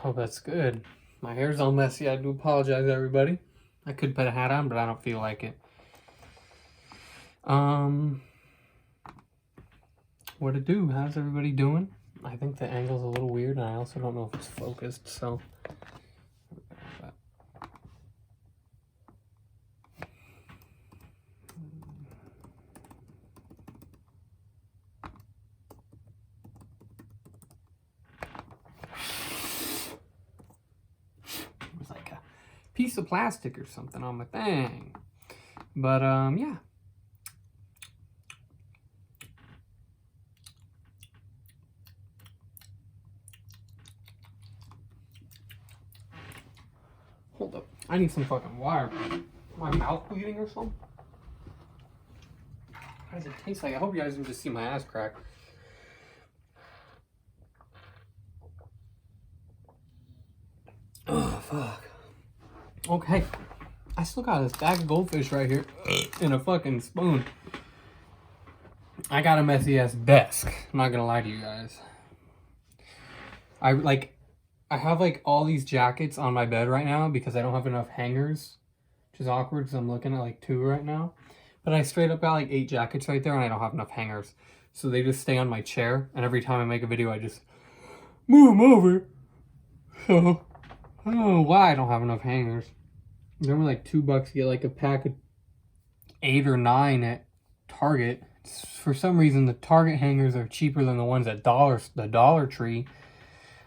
Oh, that's good. My hair's all messy. I do apologize, everybody. I could put a hat on, but I don't feel like it. What to do? How's everybody doing? I think the angle's a little weird, and I also don't know if it's focused, so... It was like a piece of plastic or something on my thing. But, yeah. Hold up. I need some fucking water. My mouth bleeding or something? How does it taste like? I hope you guys can just see my ass crack. Oh, fuck. Okay. I still got this bag of goldfish right here in a fucking spoon. I got a messy ass desk. I'm not gonna lie to you guys. I have like all these jackets on my bed right now because I don't have enough hangers, which is awkward because I'm looking at like 2 right now. But I straight up got like 8 jackets right there and I don't have enough hangers. So they just stay on my chair, and every time I make a video I just move them over. So I don't know why I don't have enough hangers. They're only like $2 to get like a pack of 8 or 9 at Target. For some reason the Target hangers are cheaper than the ones at the Dollar Tree.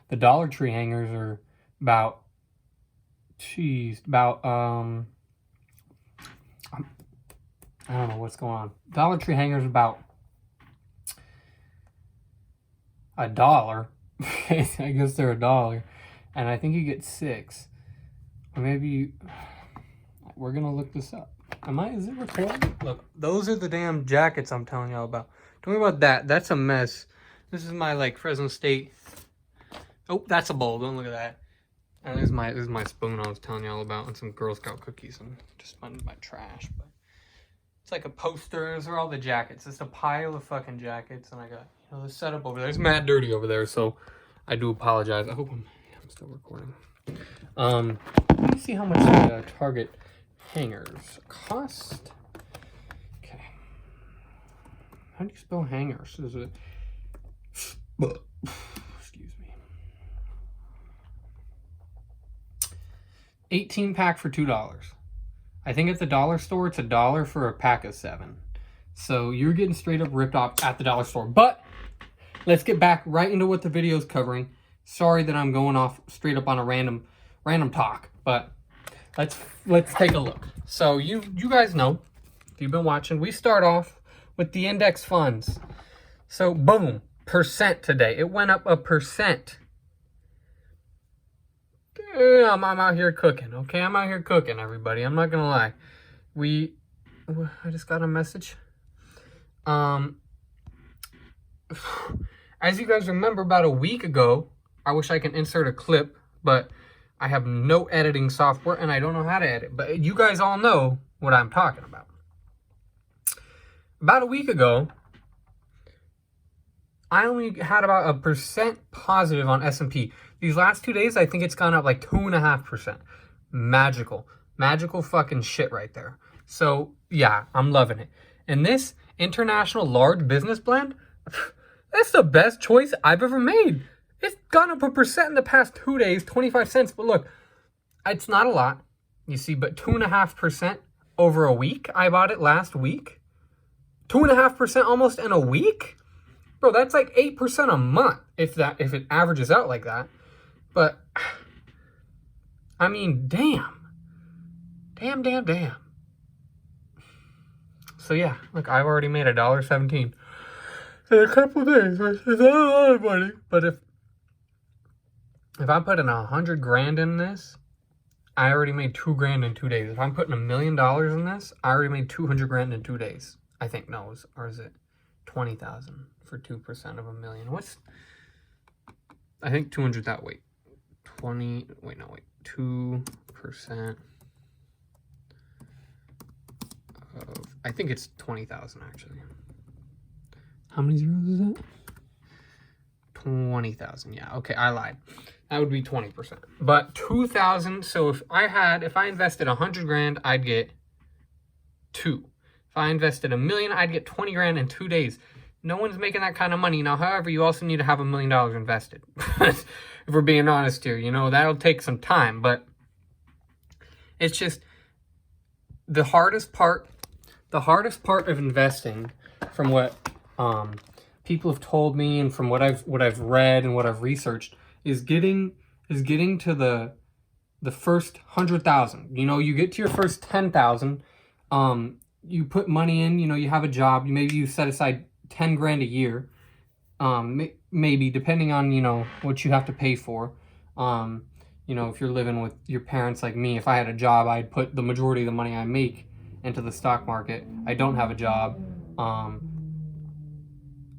The Dollar Tree hangers are about I don't know what's going on. Dollar Tree hangers about $1. I guess they're $1, and I think you get 6, or maybe we're gonna look this up. Is it recording? Look, those are the damn jackets I'm telling y'all about. Don't worry about that. That's a mess. This is my like Fresno State. Oh, that's a bowl. Don't look at that. And this is my spoon I was telling y'all about, and some Girl Scout cookies, and just my trash. But it's like a poster. Those are all the jackets. It's a pile of fucking jackets, and I got the setup over there. It's mad dirty over there, so I do apologize. I hope I'm still recording. Let me see how much the Target hangers cost. Okay. How do you spell hangers? Is it? Excuse me. 18 pack for $2. I think at the dollar store it's $1 for a pack of 7. So you're getting straight up ripped off at the dollar store. But let's get back right into what the video's covering. Sorry that I'm going off straight up on a random talk, but let's take a look. So you guys know, if you've been watching, we start off with the index funds. So boom, percent today. It went up 1%. I'm out here cooking, okay? I'm out here cooking, everybody. I'm not gonna lie. I just got a message. As you guys remember, about a week ago, I wish I can insert a clip, but I have no editing software and I don't know how to edit. But you guys all know what I'm talking about. About a week ago, I only had about 1% positive on S&P. These last 2 days, I think it's gone up like 2.5%. Magical fucking shit right there. So yeah, I'm loving it. And this International Large Business Blend, that's the best choice I've ever made. It's gone up 1% in the past 2 days, 25 cents. But look, it's not a lot, you see, but 2.5% over a week. I bought it last week. 2.5% almost in a week? Bro, that's like 8% a month if it averages out like that. But I mean, damn. So yeah, look, I've already made $1.17 in a couple of days. It's not a lot of money, but if I'm putting 100 grand in this, I already made 2 grand in 2 days. If I'm putting $1 million in this, I already made 200 grand in 2 days. I think, no, or is it 20,000 for 2% of $1 million? I think 200 that way. 2% of, I think it's 20,000 actually. How many zeros is that? 20,000. Yeah, okay, I lied. That would be 20%. But 2,000, so if I invested 100 grand, I'd get 2. If I invested $1 million, I'd get 20 grand in 2 days. No one's making that kind of money. Now, however, you also need to have $1 million invested. If we're being honest here, you know, that'll take some time, but it's just the hardest part of investing, from what people have told me and from what I've read and what I've researched, is getting to the first 100,000. You know, you get to your first 10,000, you put money in, you know, you have a job, maybe you set aside 10 grand a year, maybe, depending on, you know, what you have to pay for. You know, if you're living with your parents like me, if I had a job, I'd put the majority of the money I make into the stock market. I don't have a job.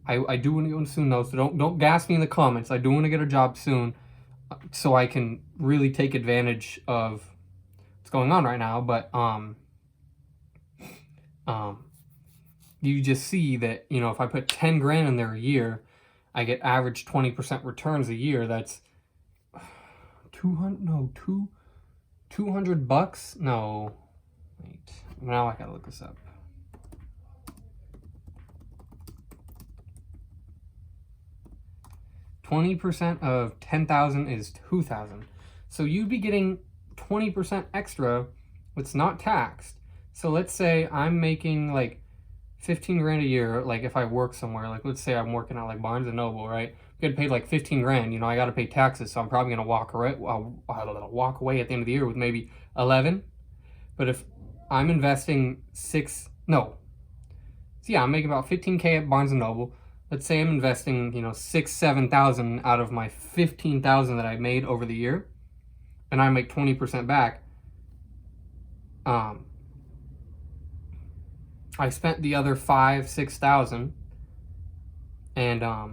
I do want to get one soon though, so don't gas me in the comments. I do want to get a job soon, so I can really take advantage of what's going on right now. But you just see that, you know, if I put 10 grand in there a year, I get average 20% returns a year. That's 200 bucks? No, wait, now I gotta look this up. %20 of 10,000 is 2,000. So you'd be getting 20% extra that's not taxed. So let's say I'm making like 15 grand a year, like if I work somewhere, like let's say I'm working at like Barnes and Noble, right? I'm getting paid like 15 grand, you know, I got to pay taxes, so I'm probably going to walk away at the end of the year with maybe 11. But if I'm investing I'm making about 15K at Barnes and Noble. Let's say I'm investing, you know, 7,000 out of my 15,000 that I made over the year, and I make 20% back. I spent the other 6,000, and I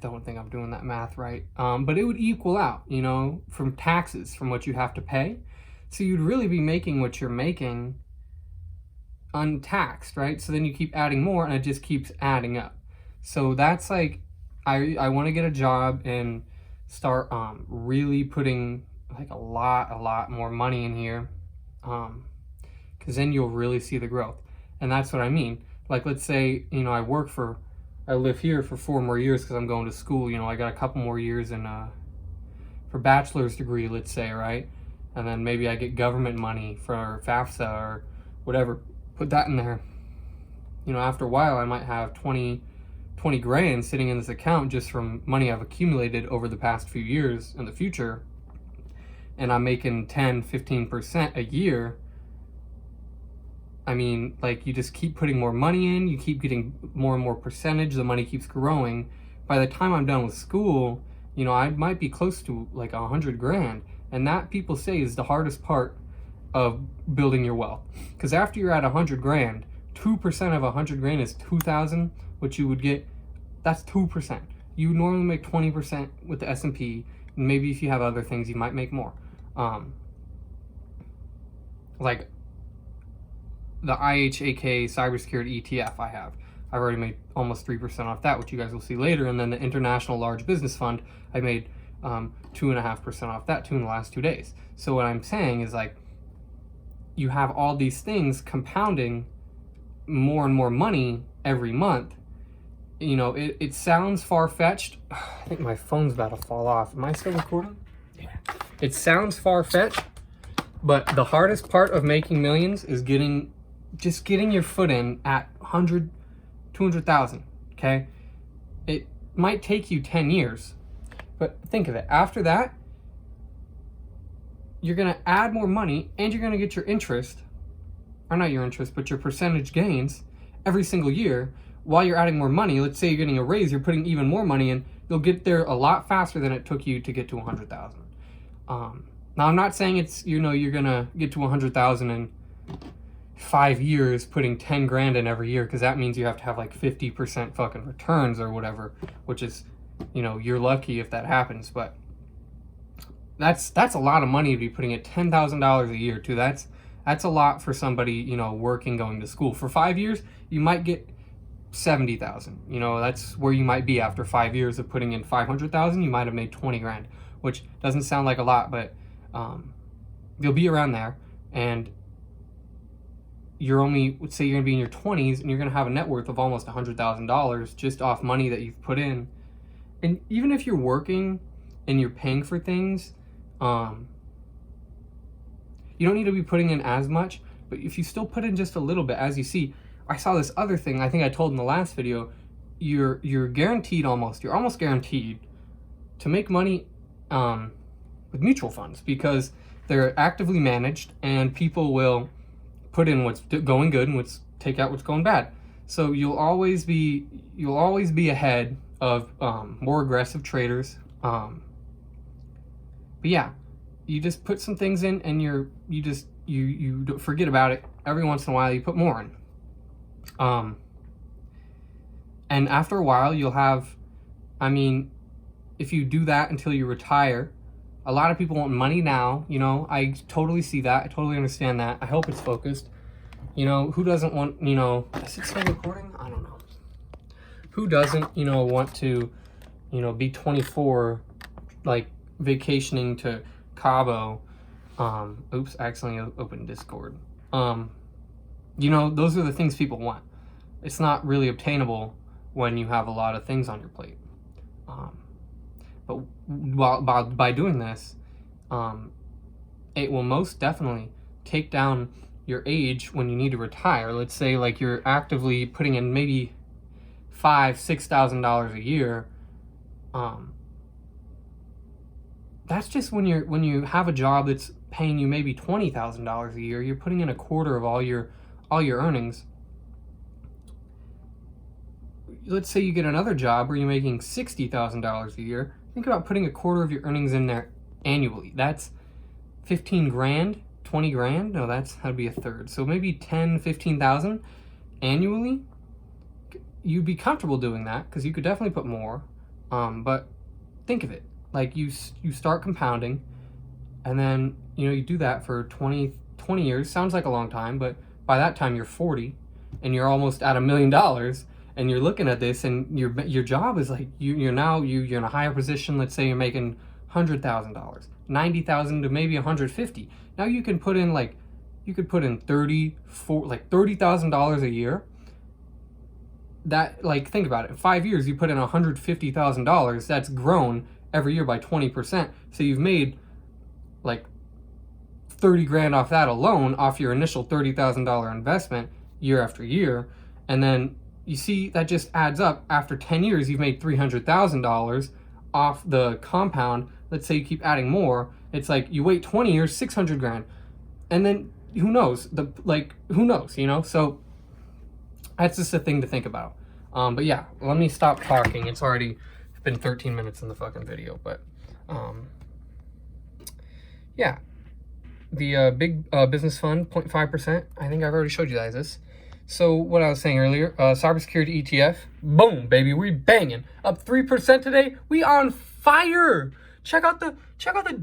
don't think I'm doing that math right. But it would equal out, you know, from taxes, from what you have to pay. So you'd really be making what you're making untaxed, right? So then you keep adding more, and it just keeps adding up. So that's like, I want to get a job and start really putting like a lot more money in here, because then you'll really see the growth. And that's what I mean. Like, let's say, you know, I live here for 4 more years because I'm going to school. You know, I got a couple more years in for bachelor's degree, let's say, right? And then maybe I get government money for FAFSA or whatever. Put that in there. You know, after a while, I might have 20 grand sitting in this account just from money I've accumulated over the past few years in the future. And I'm making 10-15% a year. I mean, like, you just keep putting more money in, you keep getting more and more percentage, the money keeps growing. By the time I'm done with school, you know, I might be close to like 100 grand. And that, people say, is the hardest part of building your wealth. Because after you're at 100 grand, 2% of 100 grand is 2,000, which you would get, that's 2%. You normally make 20% with the S&P. Maybe if you have other things, you might make more. Like the IHAK cybersecurity ETF I've already made almost 3% off that, which you guys will see later. And then the International Large Business Fund, I made 2.5% off that too in the last 2 days. So what I'm saying is, like, you have all these things compounding more and more money every month. You know, it sounds far-fetched. I think my phone's about to fall off. Am I still recording? Yeah. It sounds far-fetched, but the hardest part of making millions is getting your foot in at 100, 200,000, okay? It might take you 10 years, but think of it. After that, you're going to add more money, and you're going to get your interest, or not your interest, but your percentage gains every single year. While you're adding more money, let's say you're getting a raise, you're putting even more money in, you'll get there a lot faster than it took you to get to 100,000. Now, I'm not saying it's, you know, you're going to get to 100,000 in 5 years putting 10 grand in every year, because that means you have to have like 50% fucking returns or whatever, which is, you know, you're lucky if that happens. But that's a lot of money to be putting at $10,000 a year too. That's a lot for somebody, you know, working, going to school. For 5 years, you might get 70,000. You know, that's where you might be after 5 years of putting in 500,000. You might have made 20 grand, which doesn't sound like a lot, but you'll be around there. And you're only, say you're gonna be in your 20s and you're gonna have a net worth of almost $100,000 just off money that you've put in. And even if you're working and you're paying for things, you don't need to be putting in as much, but if you still put in just a little bit, as you see, I saw this other thing, I think I told in the last video, you're guaranteed you're almost guaranteed to make money with mutual funds, because they're actively managed and people will put in what's going good and take out what's going bad. So you'll always be ahead of more aggressive traders. But yeah, you just put some things in and you don't forget about it. Every once in a while you put more in. And after a while you'll have, I mean, if you do that until you retire, a lot of people want money now, you know, I totally see that. I totally understand that. I hope it's focused. You know, who doesn't want, you know, is it still recording? I don't know. Who doesn't, you know, want to, you know, be 24, like vacationing to Cabo? Oops, I accidentally opened Discord. You know, those are the things people want. It's not really obtainable when you have a lot of things on your plate. But by doing this, it will most definitely take down your age when you need to retire. Let's say like you're actively putting in maybe $5,000-$6,000 a year. That's just when you have a job that's paying you maybe $20,000 a year. You're putting in a quarter of all your earnings. Let's say you get another job where you're making $60,000 a year. Think about putting a quarter of your earnings in there annually. That's 15 grand, 20 grand. No, that'd be a third. So maybe 10, 15,000 annually. You'd be comfortable doing that because you could definitely put more. But think of it like you start compounding, and then you know you do that for 20 years. Sounds like a long time, but by that time you're 40 and you're almost at $1 million. And you're looking at this, and your job is like you're in a higher position. Let's say you're making $100,000, $90,000 to maybe $150,000. Now you can put in $30,000 a year. That, like, think about it. In 5 years, you put in $150,000. That's grown every year by 20%. So you've made like 30 grand off that alone, off your initial $30,000 investment year after year, and then you see that just adds up. After 10 years, you've made $300,000 off the compound. Let's say you keep adding more. It's like you wait 20 years, 600 grand. And then who knows? Who knows, you know? So that's just a thing to think about. But yeah, let me stop talking. It's already been 13 minutes in the fucking video. But yeah, the big business fund, 0.5%. I think I've already showed you guys this. So what I was saying earlier, cybersecurity ETF, boom, baby, we banging up 3% today. We on fire. Check out the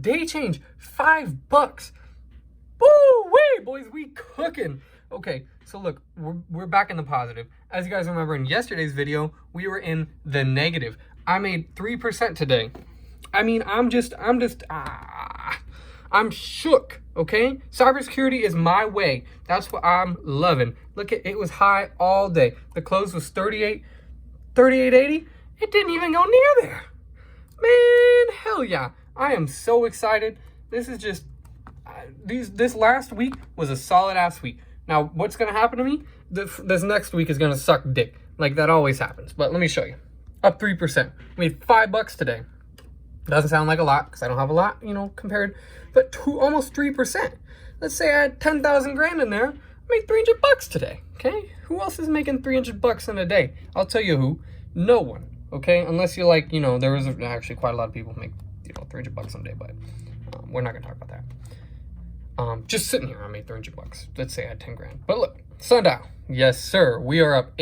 day change, $5. Woo wee, boys, we cooking. Okay, so look, we're back in the positive. As you guys remember in yesterday's video, we were in the negative. I made 3% today. I mean, I'm shook, okay? Cybersecurity is my way. That's what I'm loving. Look, it was high all day. The close was 38.80. It didn't even go near there. Man, hell yeah. I am so excited. This is just, this last week was a solid ass week. Now, what's going to happen to me? This next week is going to suck dick. Like that always happens. But let me show you. Up 3%. We made $5 today. Doesn't sound like a lot because I don't have a lot, you know, compared, but almost 3%. Let's say I had 10,000 grand in there, I made $300 today. Okay, who else is making $300 in a day? I'll tell you who. No one. Okay, unless you're like, you know, there is actually quite a lot of people who make, you know, $300 in a day, but we're not gonna talk about that. Just sitting here, I made $300. Let's say I had 10 grand. But look, sundial. Yes, sir. We are up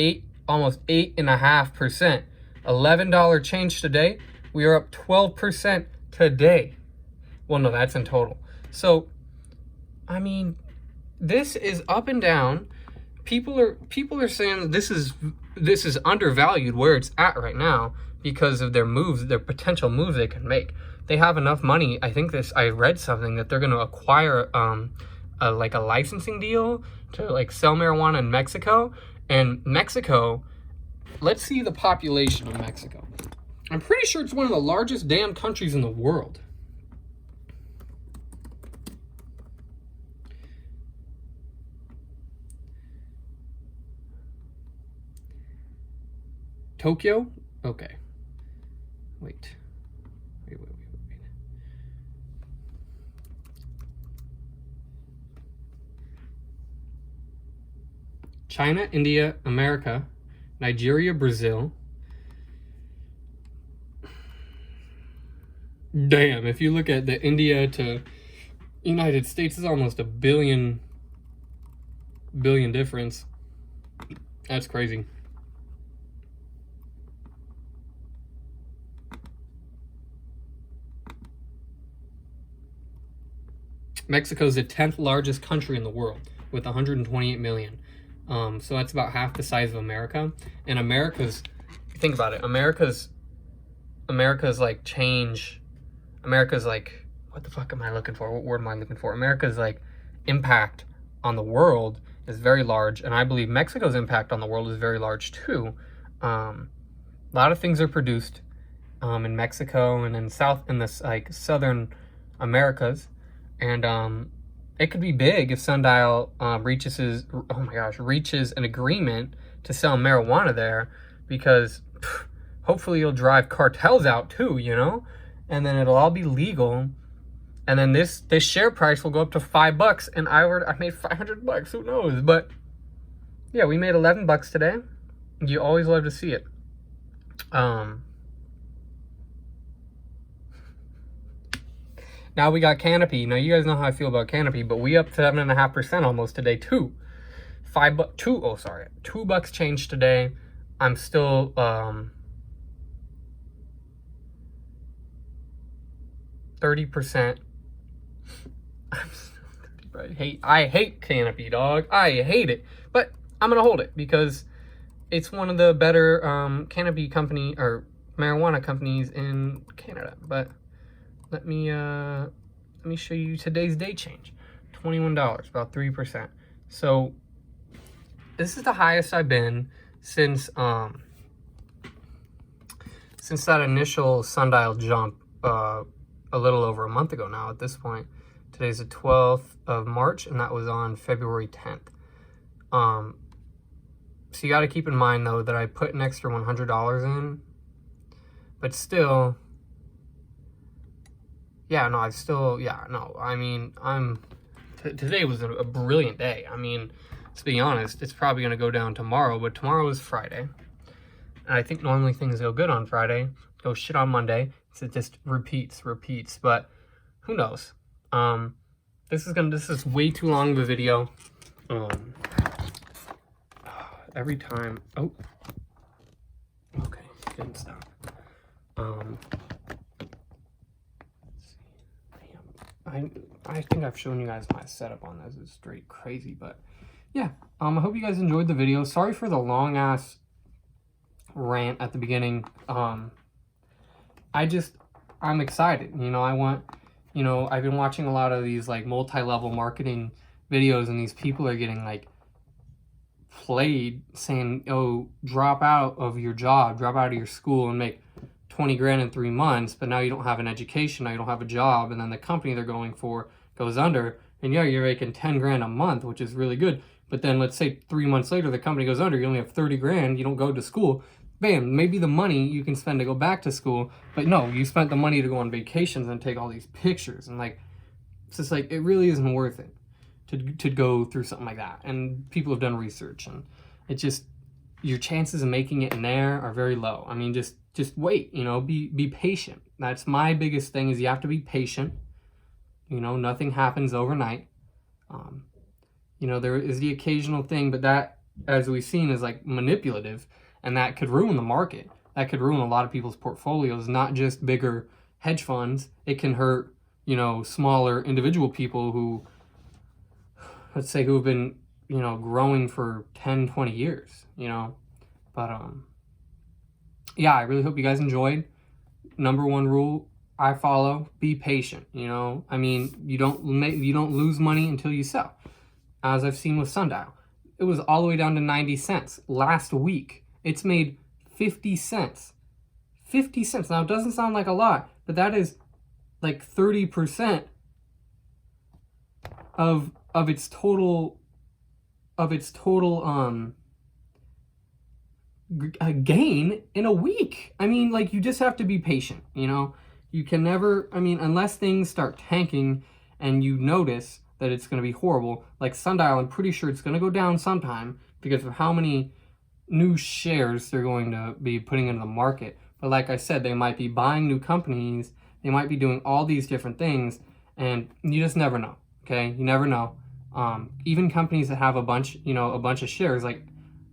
almost 8.5%. $11 change today. We are up 12% today. Well, no, that's in total. So, I mean, this is up and down. People are saying that this is this is undervalued where it's at right now because of their moves, their potential moves they can make. They have enough money. I think I read something that they're going to acquire like a licensing deal to like sell marijuana in Mexico. And Mexico, let's see the population of Mexico. I'm pretty sure it's one of the largest damn countries in the world. Tokyo? Okay. Wait. China, India, America, Nigeria, Brazil. Damn, if you look at the India to United States, it's almost a billion difference. That's crazy. Mexico is the 10th largest country in the world with 128 million. So that's about half the size of America. And America's, think about it, America's like change. America's like, what the fuck am I looking for? What word am I looking for? America's like impact on the world is very large. And I believe Mexico's impact on the world is very large too. A lot of things are produced in Mexico and in this like southern Americas. And it could be big if Sundial reaches an agreement to sell marijuana there, because hopefully it'll drive cartels out too, you know, and then it'll all be legal, and then this share price will go up to $5, and I made $500. Who knows? But yeah, we made $11 today. You always love to see it. Now we got Canopy. Now you guys know how I feel about Canopy, but we up 7.5% almost today too. $2 change today. I'm still 30%. I hate Canopy, dog. I hate it, but I'm gonna hold it because it's one of the better Canopy company or marijuana companies in Canada. But let me show you today's day change. $21, about 3%. So this is the highest I've been since that initial Sundial jump a little over a month ago now at this point. Today's the 12th of March, and that was on February 10th. So you got to keep in mind though that I put an extra $100 in, but still, yeah, no, I mean, today was a brilliant day. I mean, to be honest, it's probably going to go down tomorrow, but tomorrow is Friday. And I think normally things go good on Friday, go shit on Monday. So it just repeats, but who knows? This is way too long of a video. Every time, okay, didn't stop. I think I've shown you guys my setup on this. It's straight crazy, but yeah. I hope you guys enjoyed the video. Sorry for the long ass rant at the beginning. I'm excited. You know, I've been watching a lot of these like multi-level marketing videos, and these people are getting like played saying, oh, drop out of your job, drop out of your school and make 20 grand in 3 months, but now you don't have an education, now you don't have a job, and then the company they're going for goes under, and yeah, you're making 10 grand a month, which is really good, but then let's say 3 months later the company goes under, you only have 30 grand, you don't go to school, bam, maybe the money you can spend to go back to school, but no, you spent the money to go on vacations and take all these pictures, and like, it's just like, it really isn't worth it to go through something like that. And people have done research, and it just, your chances of making it in there are very low. I mean, just wait, you know, be patient. That's my biggest thing, is you have to be patient. You know, nothing happens overnight. You know, there is the occasional thing, but that, as we've seen, is like manipulative, and that could ruin the market. That could ruin a lot of people's portfolios, not just bigger hedge funds. It can hurt, you know, smaller individual people who, let's say, who have been, you know, growing for 10, 20 years, you know. But yeah, I really hope you guys enjoyed. Number one rule I follow: be patient. You know, I mean, you don't lose money until you sell. As I've seen with Sundial, it was all the way down to 90 cents last week. It's made 50 cents. 50 cents. Now, it doesn't sound like a lot, but that is like 30% of its total gain in a week. I mean, like, you just have to be patient, you know? You can never, I mean, unless things start tanking and you notice that it's going to be horrible, like Sundial, I'm pretty sure it's going to go down sometime because of how many new shares they're going to be putting into the market. But like I said, they might be buying new companies, they might be doing all these different things, and you just never know, okay? You never know. Even companies that have a bunch of shares, like,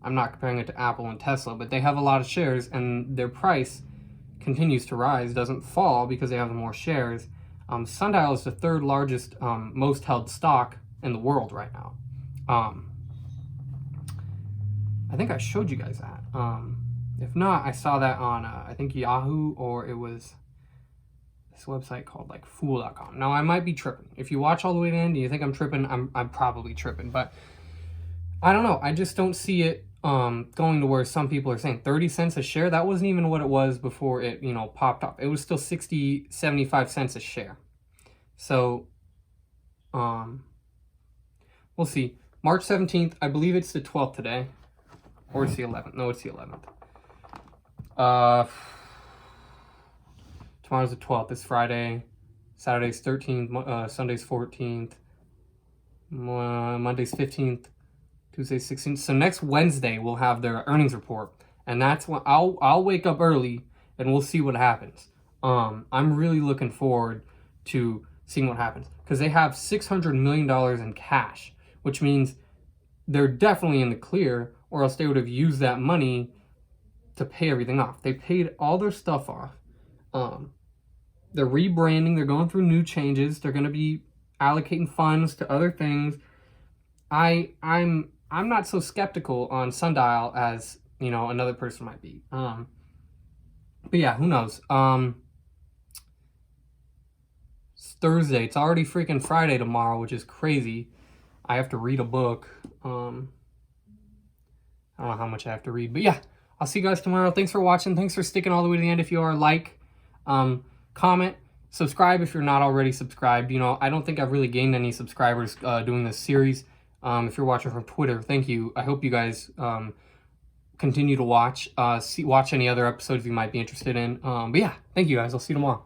I'm not comparing it to Apple and Tesla, but they have a lot of shares and their price continues to rise, doesn't fall because they have more shares. Sundial is the third largest, most held stock in the world right now. I think I showed you guys that. If not, I saw that on, I think Yahoo, or it was this website called like fool.com. Now, I might be tripping. If you watch all the way to the end and you think I'm tripping, I'm probably tripping. But I don't know. I just don't see it going to where some people are saying 30 cents a share. That wasn't even what it was before it, you know, popped up. It was still 60, 75 cents a share. So, we'll see. March 17th, I believe it's the 12th today. Or it's the 11th. No, it's the 11th. Tomorrow's the 12th. It's Friday. Saturday's 13th. Sunday's 14th. Monday's 15th. Tuesday 16th. So next Wednesday we'll have their earnings report, and that's when I'll wake up early and we'll see what happens. I'm really looking forward to seeing what happens because they have $600 million in cash, which means they're definitely in the clear, or else they would have used that money to pay everything off. They paid all their stuff off. They're rebranding. They're going through new changes. They're going to be allocating funds to other things. I'm not so skeptical on Sundial as, you know, another person might be. But yeah, who knows? It's Thursday. It's already freaking Friday tomorrow, which is crazy. I have to read a book. I don't know how much I have to read, but yeah, I'll see you guys tomorrow. Thanks for watching. Thanks for sticking all the way to the end. If you are, like, comment, subscribe if you're not already subscribed. You know, I don't think I've really gained any subscribers doing this series. If you're watching from Twitter, thank you. I hope you guys continue to watch. Watch any other episodes you might be interested in. But yeah, thank you guys. I'll see you tomorrow.